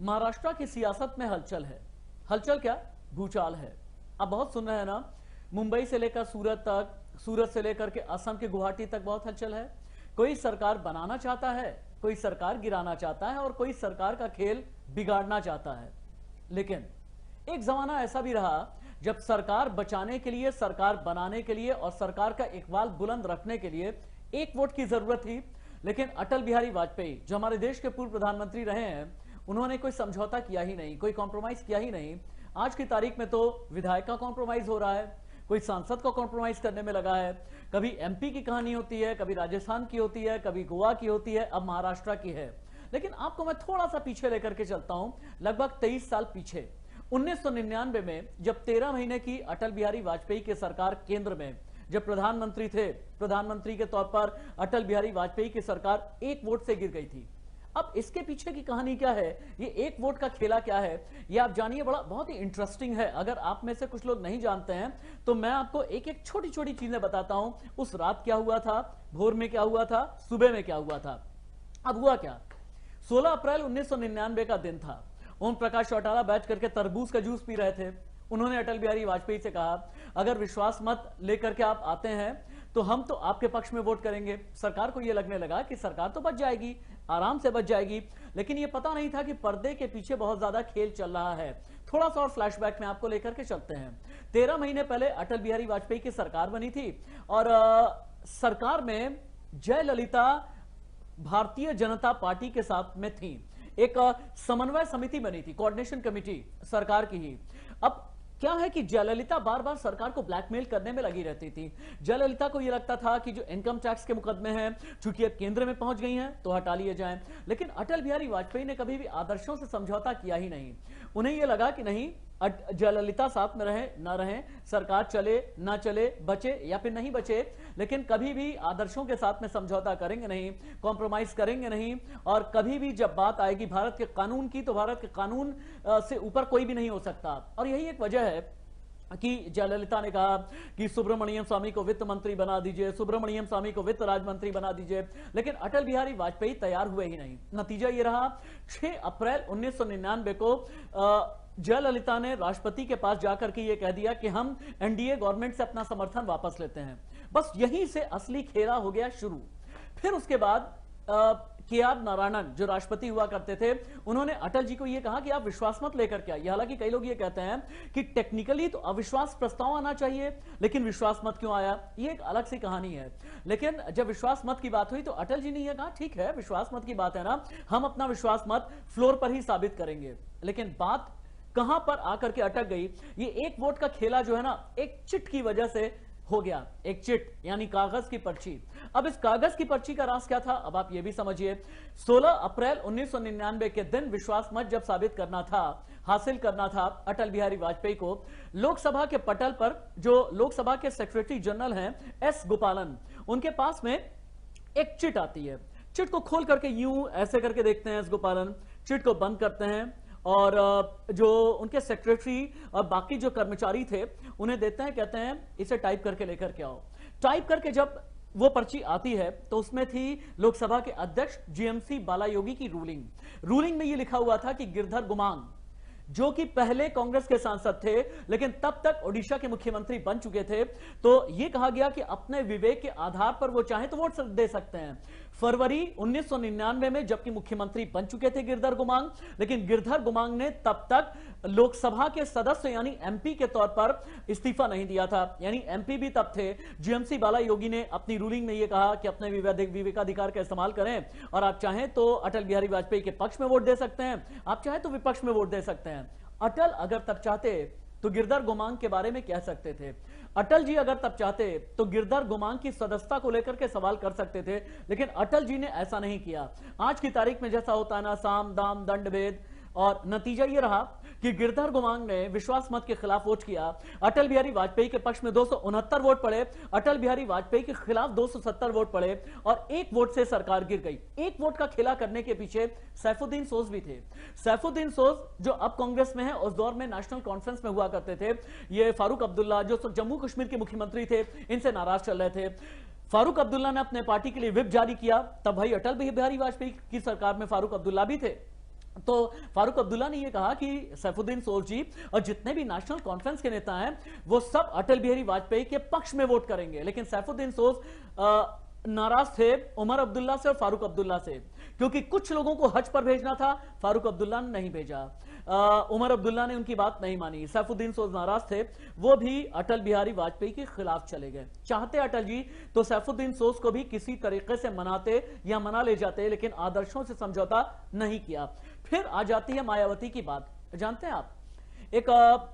महाराष्ट्र की सियासत में हलचल है। हलचल क्या? भूचाल है। अब बहुत सुन रहे हैं ना, मुंबई से लेकर सूरत तक, सूरत से लेकर के असम के गुवाहाटी तक बहुत हलचल है। कोई सरकार बनाना चाहता है, कोई सरकार गिराना चाहता है और कोई सरकार का खेल बिगाड़ना चाहता है। लेकिन एक जमाना ऐसा भी रहा जब सरकार बचाने के लिए, सरकार बनाने के लिए और सरकार का इकबाल बुलंद रखने के लिए एक वोट की जरूरत थी। लेकिन अटल बिहारी वाजपेयी जो हमारे देश के पूर्व प्रधानमंत्री रहे हैं, उन्होंने कोई समझौता किया ही नहीं, कोई कॉम्प्रोमाइज किया ही नहीं। आज की तारीख में तो विधायक का कॉम्प्रोमाइज हो रहा है, कोई सांसद को कॉम्प्रोमाइज करने में लगा है। कभी एमपी की कहानी होती है, कभी राजस्थान की होती है, कभी गोवा की होती है, अब महाराष्ट्र की है। लेकिन आपको मैं थोड़ा सा पीछे लेकर के चलता हूं, लगभग 23 साल पीछे। 1999 में जब 13 महीने की अटल बिहारी वाजपेयी की सरकार केंद्र में जब प्रधानमंत्री थे, प्रधानमंत्री के तौर पर अटल बिहारी वाजपेयी की सरकार एक वोट से गिर गई थी। अब इसके पीछे की कहानी क्या है, ये एक वोट का खेला क्या है, ये आप जानिए। बड़ा बहुत ही इंटरेस्टिंग है। अगर आप में से कुछ लोग नहीं जानते हैं तो मैं आपको एक एक छोटी छोटी चीजें बताता हूं। उस रात क्या हुआ था, भोर में क्या हुआ था, सुबह में क्या हुआ था। अब हुआ क्या, 16 अप्रैल 1999 का दिन था। ओम प्रकाश चौटाला बैठ करके तरबूज का जूस पी रहे थे। उन्होंने अटल बिहारी वाजपेयी से कहा, अगर विश्वास मत लेकर के आप आते हैं तो हम तो आपके पक्ष में वोट करेंगे। सरकार को यह लगने लगा कि सरकार तो बच जाएगी, आराम से बच जाएगी। लेकिन यह पता नहीं था कि पर्दे के पीछे बहुत ज्यादा खेल चल रहा है। थोड़ा सा और फ्लैशबैक में आपको लेकर के चलते हैं। 13 महीने पहले अटल बिहारी वाजपेयी की सरकार बनी थी और सरकार में जयललिता भारतीय जनता पार्टी के साथ में थी। एक समन्वय समिति बनी थी, कोऑर्डिनेशन कमेटी सरकार की ही। अब क्या है कि जयललिता बार बार सरकार को ब्लैकमेल करने में लगी रहती थी। जयललिता को यह लगता था कि जो इनकम टैक्स के मुकदमे हैं, चूंकि अब केंद्र में पहुंच गई हैं तो हटा लिए जाएं। लेकिन अटल बिहारी वाजपेयी ने कभी भी आदर्शों से समझौता किया ही नहीं। उन्हें यह लगा कि नहीं, जयललिता साथ में रहे ना रहे, सरकार चले ना चले, बचे या फिर नहीं बचे, लेकिन कभी भी आदर्शों के साथ में समझौता करेंगे नहीं, कॉम्प्रोमाइज करेंगे नहीं। और कभी भी जब बात आएगी भारत के कानून की, तो भारत के कानून से ऊपर कोई भी नहीं हो सकता। और यही एक वजह है कि जयललिता ने कहा कि सुब्रमण्यम स्वामी को वित्त मंत्री बना दीजिए, सुब्रमण्यम स्वामी को वित्त राज्य मंत्री बना दीजिए। लेकिन अटल बिहारी वाजपेयी तैयार हुए ही नहीं। नतीजा ये रहा, 6 अप्रैल 1999 को जयललिता ने राष्ट्रपति के पास जाकर के ये कह दिया कि हम एनडीए गवर्नमेंट से अपना समर्थन वापस लेते हैं। बस यहीं से असली खेला हो गया शुरू। फिर उसके बाद के.आर. नारायणन जो राष्ट्रपति हुआ करते थे, उन्होंने अटल जी को यह कहा कि आप विश्वास मत लेकर के आइए। हालांकि कई लोग ये कहते हैं कि टेक्निकली तो अविश्वास प्रस्ताव आना चाहिए, लेकिन विश्वास मत क्यों आया, ये एक अलग सी कहानी है। लेकिन जब विश्वास मत की बात हुई तो अटल जी ने यह कहा, ठीक है विश्वास मत की बात है ना, हम अपना विश्वास मत फ्लोर पर ही साबित करेंगे। लेकिन बात कहां पर आकर के अटक गई, ये एक वोट का खेला जो है ना, एक चिट की वजह से हो गया। एक चिट यानी कागज की पर्ची। अब इस कागज की पर्ची का राज क्या था, अब आप ये भी समझिए। 16 अप्रैल 1999 के दिन विश्वास मत जब साबित करना था, हासिल करना था अटल बिहारी वाजपेयी को, लोकसभा के पटल पर जो लोकसभा के सेक्रेटरी जनरल हैं एस गोपालन, उनके पास में एक चिट आती है। चिट को खोल करके यूं ऐसे करके देखते हैं एस गोपालन, चिट को बंद करते हैं और जो उनके सेक्रेटरी और बाकी जो कर्मचारी थे उन्हें देते हैं, कहते हैं इसे टाइप करके लेकर के आओ। टाइप करके जब वो पर्ची आती है तो उसमें थी लोकसभा के अध्यक्ष जीएमसी बालायोगी की रूलिंग में ये लिखा हुआ था कि गिरधर गुमांग, जो कि पहले कांग्रेस के सांसद थे लेकिन तब तक ओडिशा के मुख्यमंत्री बन चुके थे, तो यह कहा गया कि अपने विवेक के आधार पर वो चाहे तो वोट दे सकते हैं। फरवरी 1999 में जबकि मुख्यमंत्री बन चुके थे गिरधर गुमांग, लेकिन गिरधर गुमांग ने तब तक लोकसभा के सदस्य यानी एमपी के तौर पर इस्तीफा नहीं दिया था, यानी एमपी भी तब थे। जीएमसी बालायोगी ने अपनी रूलिंग में यह कहा कि अपने विवेकाधिकार का इस्तेमाल करें और आप चाहें तो अटल बिहारी वाजपेयी के पक्ष में वोट दे सकते हैं, आप चाहें तो विपक्ष में वोट दे सकते हैं। अटल अगर तब चाहते तो गिरधर गुमांग के बारे में कह सकते थे। अटल जी अगर तब चाहते तो गिरधर गुमांग की सदस्यता को लेकर के सवाल कर सकते थे, लेकिन अटल जी ने ऐसा नहीं किया। आज की तारीख में जैसा होता है ना, साम दाम दंड भेद, और नतीजा यह रहा कि गिरधर गुमांग ने विश्वास मत के खिलाफ वोट किया। अटल बिहारी वाजपेयी के पक्ष में 269 वोट पड़े, अटल बिहारी वाजपेयी के खिलाफ 270 वोट पड़े और एक वोट से सरकार गिर गई। एक वोट का खेला करने के पीछे सैफुद्दीन सोज भी थे। सैफुद्दीन सोज जो अब कांग्रेस में है, उस दौर में नेशनल कॉन्फ्रेंस में हुआ करते थे। ये फारूक अब्दुल्ला जो जम्मू कश्मीर के मुख्यमंत्री थे, इनसे नाराज चल रहे थे। फारूक अब्दुल्ला ने अपने पार्टी के लिए व्हिप जारी किया, तब भाई अटल बिहारी वाजपेयी की सरकार में फारूक अब्दुल्ला भी थे। तो फारूक अब्दुल्ला ने यह कहा कि सैफुद्दीन सोज जी और जितने भी नेशनल कॉन्फ्रेंस के नेता हैं वो सब अटल बिहारी वाजपेयी के पक्ष में वोट करेंगे, लेकिन सैफुद्दीन सोज नाराज थे उमर अब्दुल्ला से और फारूक अब्दुल्ला से, क्योंकि कुछ लोगों को हज पर भेजना था, फारूक अब्दुल्ला ने नहीं भेजा। उमर अब्दुल्ला ने उनकी बात नहीं मानी। सैफुद्दीन सोज नाराज थे, वो भी अटल बिहारी वाजपेयी के खिलाफ चले गए। चाहते अटल जी तो सैफुद्दीन सोज को भी किसी तरीके से मनाते या मना ले जाते, लेकिन आदर्शों से समझौता नहीं किया। फिर आ जाती है मायावती की बात। जानते हैं आप, एक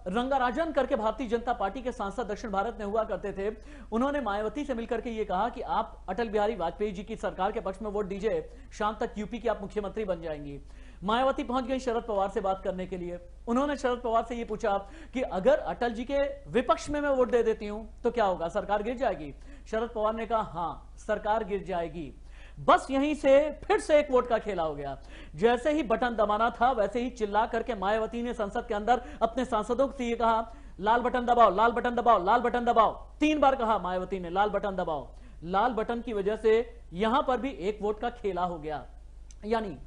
रंगाराजन करके भारतीय जनता पार्टी के सांसद दक्षिण भारत में हुआ करते थे, उन्होंने मायावती से मिलकर के ये कहा कि आप अटल बिहारी वाजपेयी जी की सरकार के पक्ष में वोट दीजिए, शाम तक यूपी की आप मुख्यमंत्री बन जाएंगी। मायावती पहुंच गई शरद पवार से बात करने के लिए। उन्होंने शरद पवार से ये पूछा कि अगर अटल जी के विपक्ष में मैं वोट दे देती हूं तो क्या होगा, सरकार गिर जाएगी? शरद पवार ने कहा हाँ, सरकार गिर जाएगी। बस यहीं से फिर से एक वोट का खेला हो गया। जैसे ही बटन दबाना था वैसे ही चिल्ला करके मायावती ने संसद के अंदर अपने सांसदों से ये कहा, लाल बटन दबाओ, लाल बटन दबाओ, लाल बटन दबाओ। 3 बार कहा मायावती ने, लाल बटन दबाओ। लाल बटन की वजह से यहां पर भी एक वोट का खेला हो गया। यानी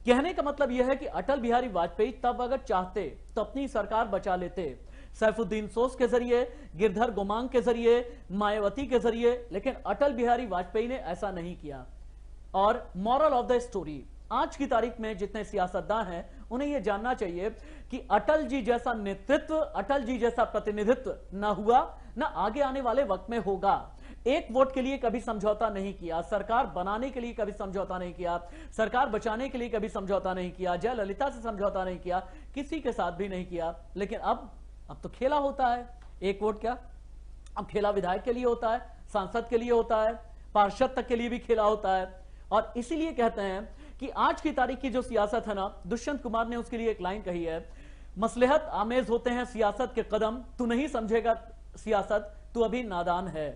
कहने का मतलब यह है कि अटल बिहारी वाजपेयी तब अगर चाहते तो अपनी सरकार बचा लेते, सैफुद्दीन सोज के जरिए, गिरधर गोमांग के जरिए, मायावती के जरिए, लेकिन अटल बिहारी वाजपेयी ने ऐसा नहीं किया। और मॉरल ऑफ द स्टोरी, आज की तारीख में जितने सियासतदान हैं उन्हें यह जानना चाहिए कि अटल जी जैसा नेतृत्व, अटल जी जैसा प्रतिनिधित्व ना हुआ, ना आगे आने वाले वक्त में होगा। एक वोट के लिए कभी समझौता नहीं किया, सरकार बनाने के लिए कभी समझौता नहीं किया, सरकार बचाने के लिए कभी समझौता नहीं किया, जयललिता से समझौता नहीं किया, किसी के साथ भी नहीं किया। लेकिन अब तो खेला होता है। एक वोट क्या, अब खेला विधायक के लिए होता है, सांसद के लिए होता है, पार्षद तक के लिए भी खेला होता है। और इसीलिए कहते हैं कि आज की तारीख की जो सियासत है ना, दुष्यंत कुमार ने उसके लिए एक लाइन कही है, मसलहत आमेज होते हैं सियासत के कदम, तू नहीं समझेगा सियासत, तू अभी नादान है।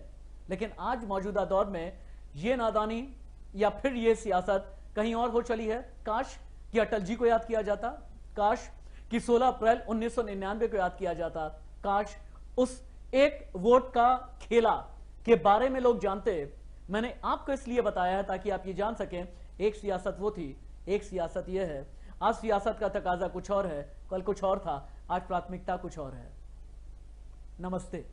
लेकिन आज मौजूदा दौर में ये नादानी या फिर ये सियासत कहीं और हो चली है। काश कि अटल जी को याद किया जाता, काश कि 16 अप्रैल 1999 को याद किया जाता, काश उस एक वोट का खेला के बारे में लोग जानते। मैंने आपको इसलिए बताया है ताकि आप ये जान सकें, एक सियासत वो थी, एक सियासत ये है। आज सियासत का तकाजा कुछ और है, कल कुछ और था, आज प्राथमिकता कुछ और है। नमस्ते।